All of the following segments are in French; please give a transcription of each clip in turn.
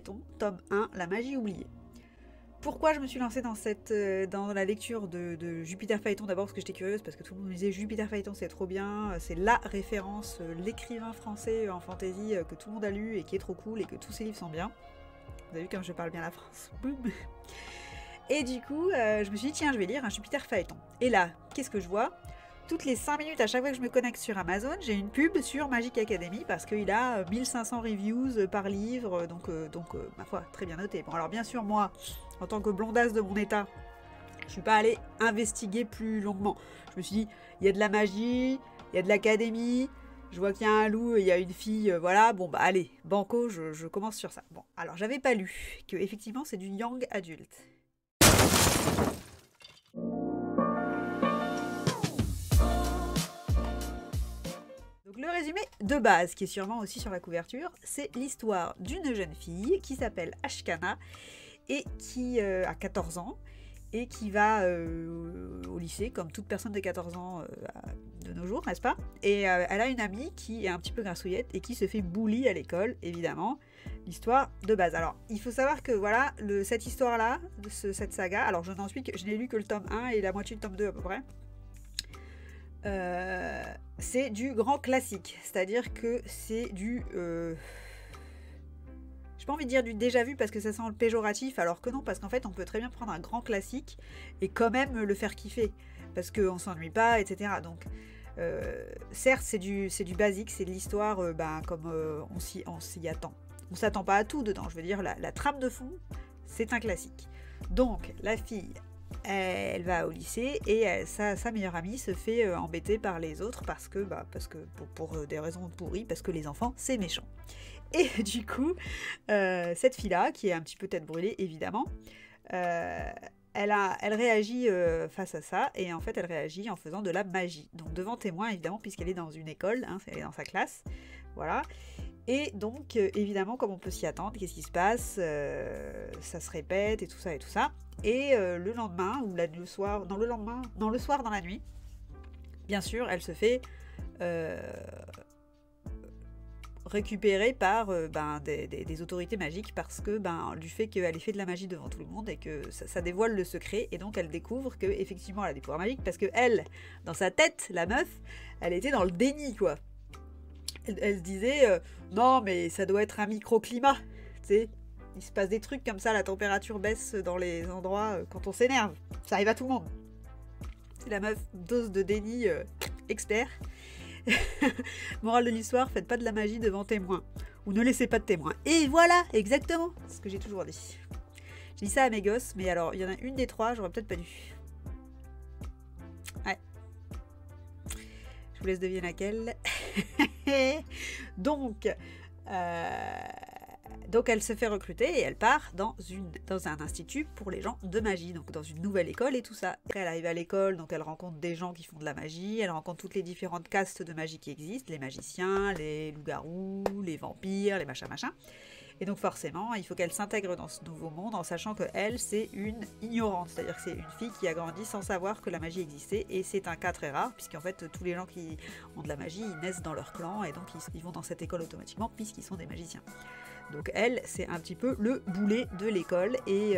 Phaéton, tome 1, La magie oubliée. Pourquoi je me suis lancée dans la lecture de Jupiter Phaéton? D'abord parce que j'étais curieuse, parce que tout le monde me disait Jupiter Phaéton c'est trop bien, c'est la référence, l'écrivain français en fantasy que tout le monde a lu et qui est trop cool et que tous ses livres sont bien. Vous avez vu comme je parle bien la France. Boum. Et du coup, je me suis dit tiens, je vais lire un Jupiter Phaéton. Et là, qu'est-ce que je vois? Toutes les 5 minutes, à chaque fois que je me connecte sur Amazon, j'ai une pub sur Magic Academy parce qu'il a 1500 reviews par livre, donc ma foi, très bien noté. Bon, alors bien sûr, moi, en tant que blondasse de mon état, je suis pas allée investiguer plus longuement. Je me suis dit, il y a de la magie, il y a de l'académie, je vois qu'il y a un loup, il y a une fille, voilà, bon bah allez, banco, je commence sur ça. Bon, alors j'avais pas lu que effectivement c'est du young adulte. Donc le résumé de base, qui est sûrement aussi sur la couverture, c'est l'histoire d'une jeune fille qui s'appelle Ashkana et qui a 14 ans et qui va au lycée, comme toute personne de 14 ans de nos jours, n'est-ce pas? Et elle a une amie qui est un petit peu grassouillette et qui se fait bully à l'école, évidemment. L'histoire de base. Alors, il faut savoir que voilà, cette histoire-là, cette saga, alors je n'ai lu que le tome 1 et la moitié du tome 2 à peu près. C'est du grand classique, c'est-à-dire que c'est du... j'ai pas envie de dire du déjà vu parce que ça sent le péjoratif, alors que non, parce qu'en fait on peut très bien prendre un grand classique et quand même le faire kiffer, parce qu'on s'ennuie pas, etc. Donc certes c'est du basique, c'est de l'histoire comme on s'y attend. On s'attend pas à tout dedans, je veux dire la trame de fond, c'est un classique. Donc la fille, elle va au lycée et sa meilleure amie se fait embêter par les autres parce que pour des raisons pourries, parce que les enfants c'est méchant. Et du coup, cette fille-là, qui est un petit peu tête brûlée évidemment, elle réagit face à ça, et en fait elle réagit en faisant de la magie. Donc devant témoin évidemment, puisqu'elle est dans une école, hein, elle est dans sa classe, voilà. Et donc évidemment, comme on peut s'y attendre, qu'est-ce qui se passe? Ça se répète et tout ça et tout ça. Et le lendemain, ou le soir dans la nuit, bien sûr, elle se fait récupérée par des autorités magiques parce que du fait qu'elle ait fait de la magie devant tout le monde et que ça dévoile le secret, et donc elle découvre que effectivement elle a des pouvoirs magiques parce que elle, dans sa tête, la meuf, elle était dans le déni quoi. Elle se disait non mais ça doit être un microclimat, tu sais, il se passe des trucs comme ça, la température baisse dans les endroits quand on s'énerve, ça arrive à tout le monde. C'est la meuf, dose de déni expert. Morale de l'histoire, faites pas de la magie devant témoin, ou ne laissez pas de témoin. Et voilà, exactement ce que j'ai toujours dit. J'ai dit ça à mes gosses, mais alors il y en a une des trois, j'aurais peut-être pas dû. Ouais. Je vous laisse deviner laquelle. Donc elle se fait recruter et elle part dans un institut pour les gens de magie, donc dans une nouvelle école et tout ça. Après, elle arrive à l'école, donc elle rencontre des gens qui font de la magie, elle rencontre toutes les différentes castes de magie qui existent, les magiciens, les loups-garous, les vampires, les machins. Et donc forcément, il faut qu'elle s'intègre dans ce nouveau monde en sachant que elle, c'est une ignorante, c'est-à-dire que c'est une fille qui a grandi sans savoir que la magie existait, et c'est un cas très rare, puisqu'en fait tous les gens qui ont de la magie, ils naissent dans leur clan, et donc ils vont dans cette école automatiquement, puisqu'ils sont des magiciens. Donc elle, c'est un petit peu le boulet de l'école, et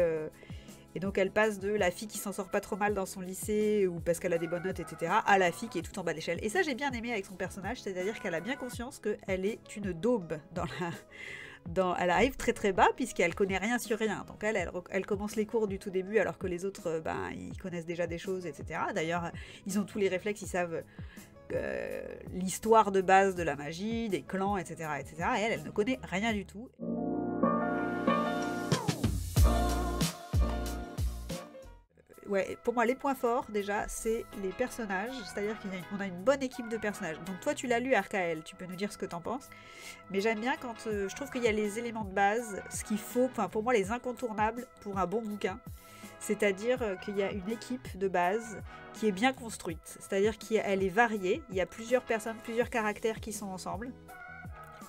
donc elle passe de la fille qui s'en sort pas trop mal dans son lycée, ou parce qu'elle a des bonnes notes, etc., à la fille qui est tout en bas de l'échelle. Et ça j'ai bien aimé avec son personnage, c'est-à-dire qu'elle a bien conscience qu'elle est une daube elle arrive très très bas puisqu'elle connaît rien sur rien. Donc elle commence les cours du tout début alors que les autres, ils connaissent déjà des choses, etc. D'ailleurs, ils ont tous les réflexes, ils savent l'histoire de base de la magie, des clans, etc., etc. Et elle ne connaît rien du tout. Ouais, pour moi, les points forts, déjà, c'est les personnages. C'est-à-dire qu'on a une bonne équipe de personnages. Donc toi, tu l'as lu, RKL, tu peux nous dire ce que t'en penses. Mais j'aime bien quand je trouve qu'il y a les éléments de base, ce qu'il faut, pour moi, les incontournables pour un bon bouquin. C'est-à-dire qu'il y a une équipe de base qui est bien construite. C'est-à-dire qu'elle est variée. Il y a plusieurs personnes, plusieurs caractères qui sont ensemble.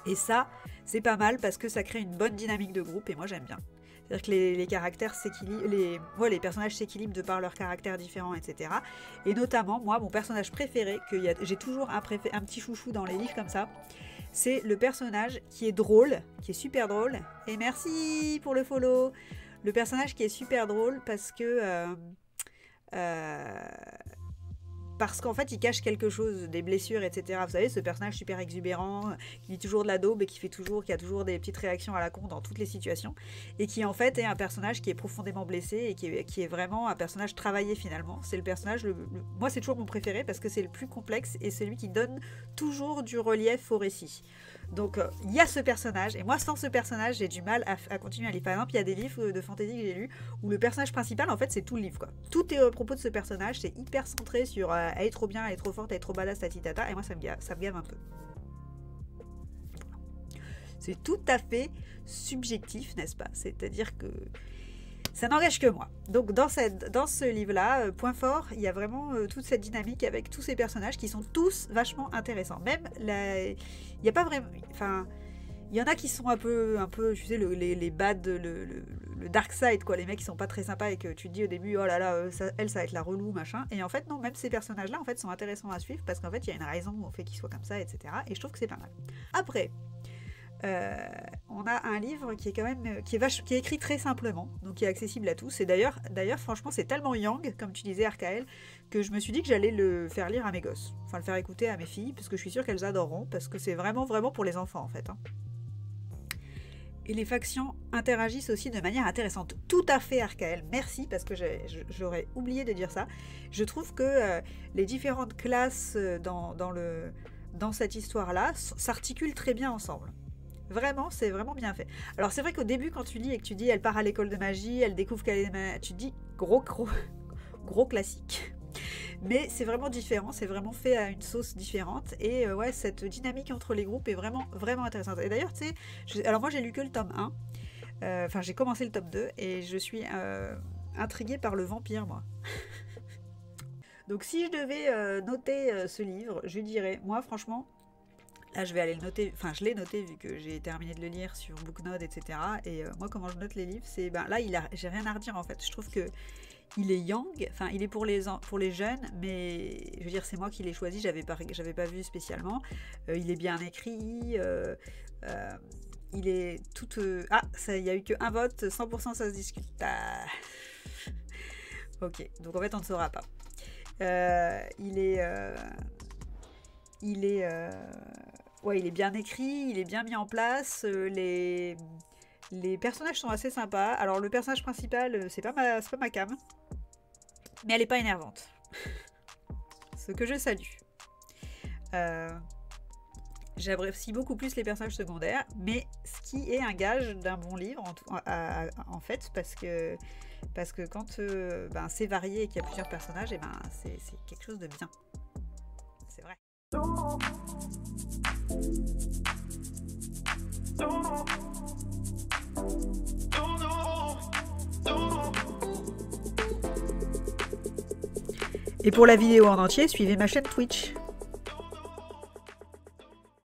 Et ça, c'est pas mal parce que ça crée une bonne dynamique de groupe et moi, j'aime bien. C'est-à-dire que les caractères s'équilibrent, les personnages s'équilibrent de par leurs caractères différents, etc. Et notamment, moi, mon personnage préféré, j'ai toujours un petit chouchou dans les livres comme ça, c'est le personnage qui est drôle, qui est super drôle. Et merci pour le follow. Le personnage qui est super drôle parce que... parce qu'en fait, il cache quelque chose, des blessures, etc. Vous savez, ce personnage super exubérant, qui dit toujours de la daube et qui a toujours des petites réactions à la con dans toutes les situations, et qui en fait est un personnage qui est profondément blessé et qui est vraiment un personnage travaillé finalement. C'est le personnage, moi c'est toujours mon préféré parce que c'est le plus complexe et c'est lui qui donne toujours du relief au récit. Donc il y a ce personnage, et moi sans ce personnage j'ai du mal à continuer à lire. Par exemple, il y a des livres de fantasy que j'ai lus où le personnage principal en fait c'est tout le livre quoi. Tout est à propos de ce personnage, c'est hyper centré sur elle est trop bien, elle est trop forte, elle est trop badass, tatitata, et moi ça me gave un peu. C'est tout à fait subjectif, n'est-ce pas? C'est-à-dire que ça n'engage que moi. Donc dans ce livre-là, point fort, il y a vraiment toute cette dynamique avec tous ces personnages qui sont tous vachement intéressants. Même, il n'y a pas vraiment... Enfin, il y en a qui sont un peu tu sais, les bad, le dark side, quoi. Les mecs qui sont pas très sympas et que tu te dis au début, oh là là, ça va être la relou, machin. Et en fait, non, même ces personnages-là, en fait, sont intéressants à suivre parce qu'en fait, il y a une raison au fait qu'ils soient comme ça, etc. Et je trouve que c'est pas mal. Après... on a un livre qui est quand même qui est écrit très simplement, donc qui est accessible à tous. Et d'ailleurs franchement c'est tellement young, comme tu disais Archael, que je me suis dit que j'allais le faire lire à mes gosses, enfin le faire écouter à mes filles, parce que je suis sûre qu'elles adoreront, parce que c'est vraiment pour les enfants en fait, hein. Et les factions interagissent aussi de manière intéressante. Tout à fait Archael, merci, parce que j'aurais oublié de dire ça. Je trouve que les différentes classes dans cette histoire-là s'articulent très bien ensemble. Vraiment, c'est vraiment bien fait. Alors c'est vrai qu'au début, quand tu lis et que tu dis elle part à l'école de magie, elle découvre qu'elle est... Tu te dis gros classique. Mais c'est vraiment différent, c'est vraiment fait à une sauce différente. Et ouais, cette dynamique entre les groupes est vraiment intéressante. Et d'ailleurs, tu sais, alors moi j'ai lu que le tome 1. Enfin, j'ai commencé le tome 2 et je suis intriguée par le vampire, moi. Donc si je devais noter ce livre, je dirais, moi franchement... Là, je vais aller le noter, enfin, je l'ai noté vu que j'ai terminé de le lire sur Booknode, etc. Et moi, comment je note les livres, c'est... Ben, là, j'ai rien à redire, en fait. Je trouve que il est young, enfin, il est pour les jeunes, mais je veux dire, c'est moi qui l'ai choisi, j'avais pas vu spécialement. Il est bien écrit, il est tout... Ah, il n'y a eu qu'un vote, 100% ça se discute. Ah. Ok, donc en fait, on ne saura pas. Ouais, il est bien écrit, il est bien mis en place, les personnages sont assez sympas. Alors le personnage principal, c'est pas ma cam, mais elle est pas énervante. Ce que je salue. J'apprécie beaucoup plus les personnages secondaires, mais ce qui est un gage d'un bon livre en fait, parce que quand c'est varié et qu'il y a plusieurs personnages, et c'est quelque chose de bien. C'est vrai. Et pour la vidéo en entier, suivez ma chaîne Twitch.